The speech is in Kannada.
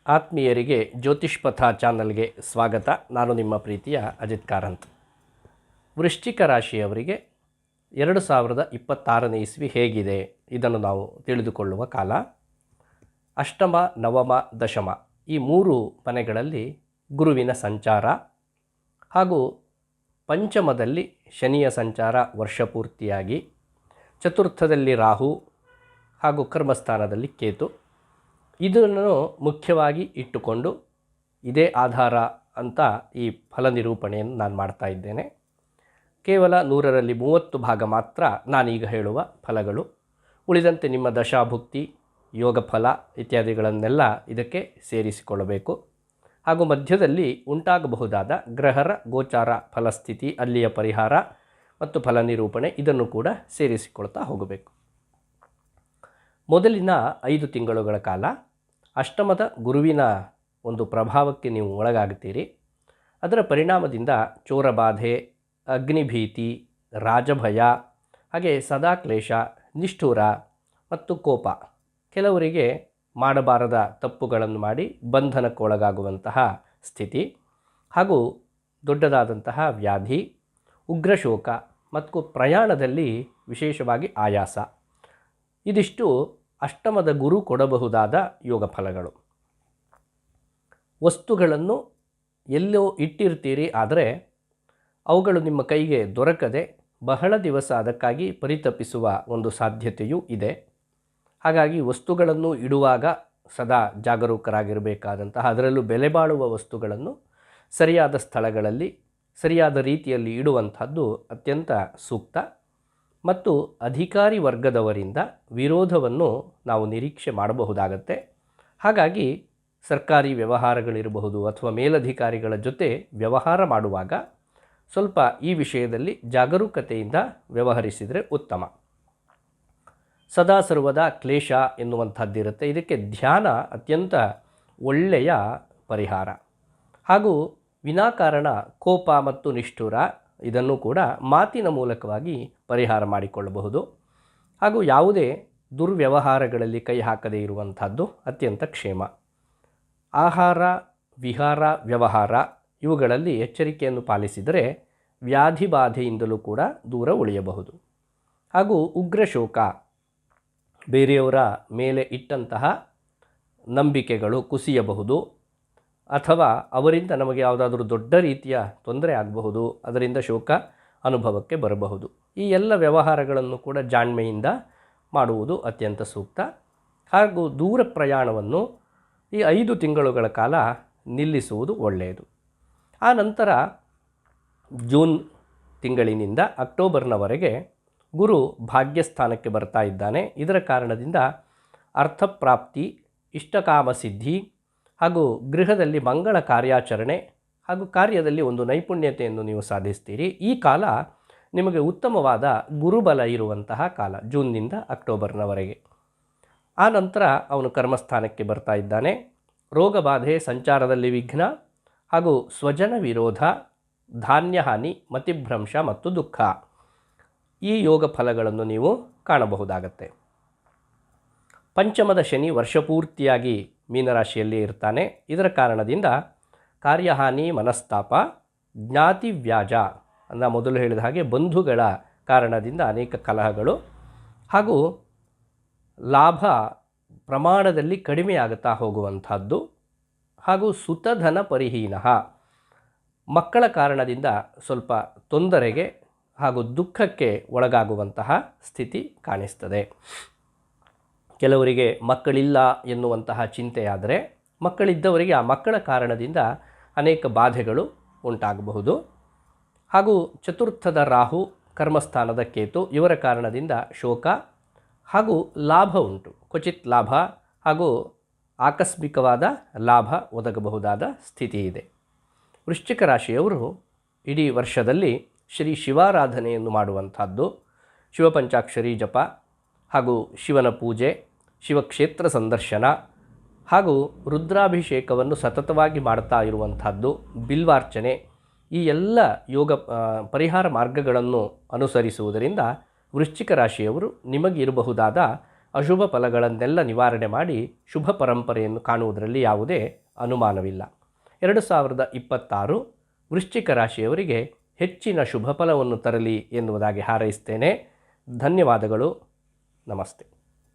ಆತ್ಮೀಯರಿಗೆ ಜ್ಯೋತಿಷ್ಪಥ ಚಾನಲ್ಗೆ ಸ್ವಾಗತ. ನಾನು ನಿಮ್ಮ ಪ್ರೀತಿಯ ಅಜಿತ್ ಕಾರಂತ್. ವೃಶ್ಚಿಕ ರಾಶಿಯವರಿಗೆ 2026ನೇ ಇಸ್ವಿ ಹೇಗಿದೆ ಇದನ್ನು ನಾವು ತಿಳಿದುಕೊಳ್ಳುವ ಕಾಲ. ಅಷ್ಟಮ, ನವಮ, ದಶಮ ಈ ಮೂರು ಮನೆಗಳಲ್ಲಿ ಗುರುವಿನ ಸಂಚಾರ ಹಾಗೂ ಪಂಚಮದಲ್ಲಿ ಶನಿಯ ಸಂಚಾರ ವರ್ಷಪೂರ್ತಿಯಾಗಿ, ಚತುರ್ಥದಲ್ಲಿ ರಾಹು ಹಾಗೂ ಕರ್ಮಸ್ಥಾನದಲ್ಲಿ ಕೇತು. ಇದನ್ನು ಮುಖ್ಯವಾಗಿ ಇಟ್ಟುಕೊಂಡು ಇದೇ ಆಧಾರ ಅಂತ ಈ ಫಲ ನಿರೂಪಣೆಯನ್ನು ನಾನು ಮಾಡ್ತಾ ಇದ್ದೇನೆ. ಕೇವಲ 100ರಲ್ಲಿ 30 ಭಾಗ ಮಾತ್ರ ನಾನೀಗ ಹೇಳುವ ಫಲಗಳು. ಉಳಿದಂತೆ ನಿಮ್ಮ ದಶಾಭುಕ್ತಿ, ಯೋಗ ಫಲ ಇತ್ಯಾದಿಗಳನ್ನೆಲ್ಲ ಇದಕ್ಕೆ ಸೇರಿಸಿಕೊಳ್ಳಬೇಕು. ಹಾಗೂ ಮಧ್ಯದಲ್ಲಿ ಉಂಟಾಗಬಹುದಾದ ಗ್ರಹರ ಗೋಚಾರ ಫಲಸ್ಥಿತಿ, ಅಲ್ಲಿಯ ಪರಿಹಾರ ಮತ್ತು ಫಲ ನಿರೂಪಣೆ ಇದನ್ನು ಕೂಡ ಸೇರಿಸಿಕೊಳ್ತಾ ಹೋಗಬೇಕು. ಮೊದಲಿನ 5 ತಿಂಗಳುಗಳ ಕಾಲ ಅಷ್ಟಮದ ಗುರುವಿನ ಒಂದು ಪ್ರಭಾವಕ್ಕೆ ನೀವು ಒಳಗಾಗುತ್ತೀರಿ. ಅದರ ಪರಿಣಾಮದಿಂದ ಚೋರಬಾಧೆ, ಅಗ್ನಿಭೀತಿ, ರಾಜಭಯ, ಹಾಗೆ ಸದಾ ಕ್ಲೇಶ, ನಿಷ್ಠುರ ಮತ್ತು ಕೋಪ, ಕೆಲವರಿಗೆ ಮಾಡಬಾರದ ತಪ್ಪುಗಳನ್ನು ಮಾಡಿ ಬಂಧನಕ್ಕೊಳಗಾಗುವಂತಹ ಸ್ಥಿತಿ, ಹಾಗೂ ದೊಡ್ಡದಾದಂತಹ ವ್ಯಾಧಿ, ಉಗ್ರಶೋಕ ಮತ್ತು ಪ್ರಯಾಣದಲ್ಲಿ ವಿಶೇಷವಾಗಿ ಆಯಾಸ. ಇದಿಷ್ಟು ಅಷ್ಟಮದ ಗುರು ಕೊಡಬಹುದಾದ ಯೋಗ ಫಲಗಳು. ವಸ್ತುಗಳನ್ನು ಎಲ್ಲೋ ಇಟ್ಟಿರ್ತೀರಿ, ಆದರೆ ಅವುಗಳು ನಿಮ್ಮ ಕೈಗೆ ದೊರಕದೆ ಬಹಳ ದಿವಸ ಅದಕ್ಕಾಗಿ ಪರಿತಪಿಸುವ ಒಂದು ಸಾಧ್ಯತೆಯೂ ಇದೆ. ಹಾಗಾಗಿ ವಸ್ತುಗಳನ್ನು ಇಡುವಾಗ ಸದಾ ಜಾಗರೂಕರಾಗಿರಬೇಕಾದಂತಹ, ಅದರಲ್ಲೂ ಬೆಲೆ ಬಾಳುವ ವಸ್ತುಗಳನ್ನು ಸರಿಯಾದ ಸ್ಥಳಗಳಲ್ಲಿ ಸರಿಯಾದ ರೀತಿಯಲ್ಲಿ ಇಡುವಂಥದ್ದು ಅತ್ಯಂತ ಸೂಕ್ತ. ಮತ್ತು ಅಧಿಕಾರಿ ವರ್ಗದವರಿಂದ ವಿರೋಧವನ್ನು ನಾವು ನಿರೀಕ್ಷೆ ಮಾಡಬಹುದಾಗತ್ತೆ. ಹಾಗಾಗಿ ಸರ್ಕಾರಿ ವ್ಯವಹಾರಗಳಿರಬಹುದು ಅಥವಾ ಮೇಲಧಿಕಾರಿಗಳ ಜೊತೆ ವ್ಯವಹಾರ ಮಾಡುವಾಗ ಸ್ವಲ್ಪ ಈ ವಿಷಯದಲ್ಲಿ ಜಾಗರೂಕತೆಯಿಂದ ವ್ಯವಹರಿಸಿದರೆ ಉತ್ತಮ. ಸದಾ ಸರ್ವದಾ ಕ್ಲೇಶ ಎನ್ನುವಂಥದ್ದಿರುತ್ತೆ. ಇದಕ್ಕೆ ಧ್ಯಾನ ಅತ್ಯಂತ ಒಳ್ಳೆಯ ಪರಿಹಾರ. ಹಾಗೂ ವಿನಾಕಾರಣ ಕೋಪ ಮತ್ತು ನಿಷ್ಠುರ ಇದನ್ನು ಕೂಡ ಮಾತಿನ ಮೂಲಕವಾಗಿ ಪರಿಹಾರ ಮಾಡಿಕೊಳ್ಳಬಹುದು. ಹಾಗೂ ಯಾವುದೇ ದುರ್ವ್ಯವಹಾರಗಳಲ್ಲಿ ಕೈ ಹಾಕದೇ ಇರುವಂಥದ್ದು ಅತ್ಯಂತ ಕ್ಷೇಮ. ಆಹಾರ, ವಿಹಾರ, ವ್ಯವಹಾರ ಇವುಗಳಲ್ಲಿ ಎಚ್ಚರಿಕೆಯನ್ನು ಪಾಲಿಸಿದರೆ ವ್ಯಾಧಿ ಬಾಧೆಯಿಂದಲೂ ಕೂಡ ದೂರ ಉಳಿಯಬಹುದು. ಹಾಗೂ ಉಗ್ರಶೋಕ, ಬೇರೆಯವರ ಮೇಲೆ ಇಟ್ಟಂತಹ ನಂಬಿಕೆಗಳು ಕುಸಿಯಬಹುದು, ಅಥವಾ ಅವರಿಂದ ನಮಗೆ ಯಾವುದಾದ್ರೂ ದೊಡ್ಡ ರೀತಿಯ ತೊಂದರೆ ಆಗಬಹುದು, ಅದರಿಂದ ಶೋಕ ಅನುಭವಕ್ಕೆ ಬರಬಹುದು. ಈ ಎಲ್ಲ ವ್ಯವಹಾರಗಳನ್ನು ಕೂಡ ಜಾಣ್ಮೆಯಿಂದ ಮಾಡುವುದು ಅತ್ಯಂತ ಸೂಕ್ತ. ಹಾಗೂ ದೂರ ಪ್ರಯಾಣವನ್ನು ಈ 5 ತಿಂಗಳುಗಳ ಕಾಲ ನಿಲ್ಲಿಸುವುದು ಒಳ್ಳೆಯದು. ಆ ನಂತರ ಜೂನ್ ತಿಂಗಳಿನಿಂದ ಅಕ್ಟೋಬರ್ನವರೆಗೆ ಗುರು ಭಾಗ್ಯಸ್ಥಾನಕ್ಕೆ ಬರ್ತಾ ಇದ್ದಾನೆ. ಇದರ ಕಾರಣದಿಂದ ಅರ್ಥಪ್ರಾಪ್ತಿ, ಇಷ್ಟಕಾಮ ಸಿದ್ಧಿ, ಹಾಗೂ ಗೃಹದಲ್ಲಿ ಮಂಗಳ ಕಾರ್ಯಾಚರಣೆ ಹಾಗೂ ಕಾರ್ಯದಲ್ಲಿ ಒಂದು ನೈಪುಣ್ಯತೆಯನ್ನು ನೀವು ಸಾಧಿಸ್ತೀರಿ. ಈ ಕಾಲ ನಿಮಗೆ ಉತ್ತಮವಾದ ಗುರುಬಲ ಇರುವಂತಹ ಕಾಲ, ಜೂನ್ನಿಂದ ಅಕ್ಟೋಬರ್ನವರೆಗೆ. ಆ ನಂತರ ಅವನು ಕರ್ಮಸ್ಥಾನಕ್ಕೆ ಬರ್ತಾ ಇದ್ದಾನೆ. ರೋಗಬಾಧೆ, ಸಂಚಾರದಲ್ಲಿ ವಿಘ್ನ, ಹಾಗೂ ಸ್ವಜನ ವಿರೋಧ, ಧಾನ್ಯಹಾನಿ, ಮತಿಭ್ರಂಶ ಮತ್ತು ದುಃಖ ಈ ಯೋಗ ಫಲಗಳನ್ನು ನೀವು ಕಾಣಬಹುದಾಗತ್ತೆ. ಪಂಚಮದ ಶನಿ ವರ್ಷಪೂರ್ತಿಯಾಗಿ ಮೀನರಾಶಿಯಲ್ಲಿ ಇರ್ತಾನೆ. ಇದರ ಕಾರಣದಿಂದ ಕಾರ್ಯಹಾನಿ, ಮನಸ್ತಾಪ, ಜ್ಞಾತಿ ವ್ಯಾಜ ಅಂದರೆ ಮೊದಲು ಹೇಳಿದ ಹಾಗೆ ಬಂಧುಗಳ ಕಾರಣದಿಂದ ಅನೇಕ ಕಲಹಗಳು, ಹಾಗೂ ಲಾಭ ಪ್ರಮಾಣದಲ್ಲಿ ಕಡಿಮೆಯಾಗುತ್ತಾ ಹೋಗುವಂಥದ್ದು, ಹಾಗೂ ಸುತಧನ ಪರಿಹೀನ, ಮಕ್ಕಳ ಕಾರಣದಿಂದ ಸ್ವಲ್ಪ ತೊಂದರೆಗೆ ಹಾಗೂ ದುಃಖಕ್ಕೆ ಒಳಗಾಗುವಂತಹ ಸ್ಥಿತಿ ಕಾಣಿಸ್ತದೆ. ಕೆಲವರಿಗೆ ಮಕ್ಕಳಿಲ್ಲ ಎನ್ನುವಂತಹ ಚಿಂತೆಯಾದರೆ, ಮಕ್ಕಳಿದ್ದವರಿಗೆ ಆ ಮಕ್ಕಳ ಕಾರಣದಿಂದ ಅನೇಕ ಬಾಧೆಗಳು ಉಂಟಾಗಬಹುದು. ಹಾಗೂ ಚತುರ್ಥದ ರಾಹು, ಕರ್ಮಸ್ಥಾನದ ಕೇತು ಇವರ ಕಾರಣದಿಂದ ಶೋಕ ಹಾಗೂ ಲಾಭ ಉಂಟು. ಕ್ವಚಿತ್ ಲಾಭ ಹಾಗೂ ಆಕಸ್ಮಿಕವಾದ ಲಾಭ ಒದಗಬಹುದಾದ ಸ್ಥಿತಿ ಇದೆ. ವೃಶ್ಚಿಕ ರಾಶಿಯವರು ಇಡೀ ವರ್ಷದಲ್ಲಿ ಶ್ರೀ ಶಿವಾರಾಧನೆಯನ್ನು ಮಾಡುವಂಥದ್ದು, ಶಿವಪಂಚಾಕ್ಷರಿ ಜಪ ಹಾಗೂ ಶಿವನ ಪೂಜೆ, ಶಿವಕ್ಷೇತ್ರ ಸಂದರ್ಶನ ಹಾಗೂ ರುದ್ರಾಭಿಷೇಕವನ್ನು ಸತತವಾಗಿ ಮಾಡ್ತಾ ಇರುವಂಥದ್ದು, ಬಿಲ್ವಾರ್ಚನೆ, ಈ ಎಲ್ಲ ಯೋಗ ಪರಿಹಾರ ಮಾರ್ಗಗಳನ್ನು ಅನುಸರಿಸುವುದರಿಂದ ವೃಶ್ಚಿಕ ರಾಶಿಯವರು ನಿಮಗಿರಬಹುದಾದ ಅಶುಭ ಫಲಗಳನ್ನೆಲ್ಲ ನಿವಾರಣೆ ಮಾಡಿ ಶುಭ ಪರಂಪರೆಯನ್ನು ಕಾಣುವುದರಲ್ಲಿ ಯಾವುದೇ ಅನುಮಾನವಿಲ್ಲ. 2026 ವೃಶ್ಚಿಕ ರಾಶಿಯವರಿಗೆ ಹೆಚ್ಚಿನ ಶುಭ ಫಲವನ್ನು ತರಲಿ ಎನ್ನುವುದಾಗಿ ಹಾರೈಸ್ತೇನೆ. ಧನ್ಯವಾದಗಳು. ನಮಸ್ತೆ.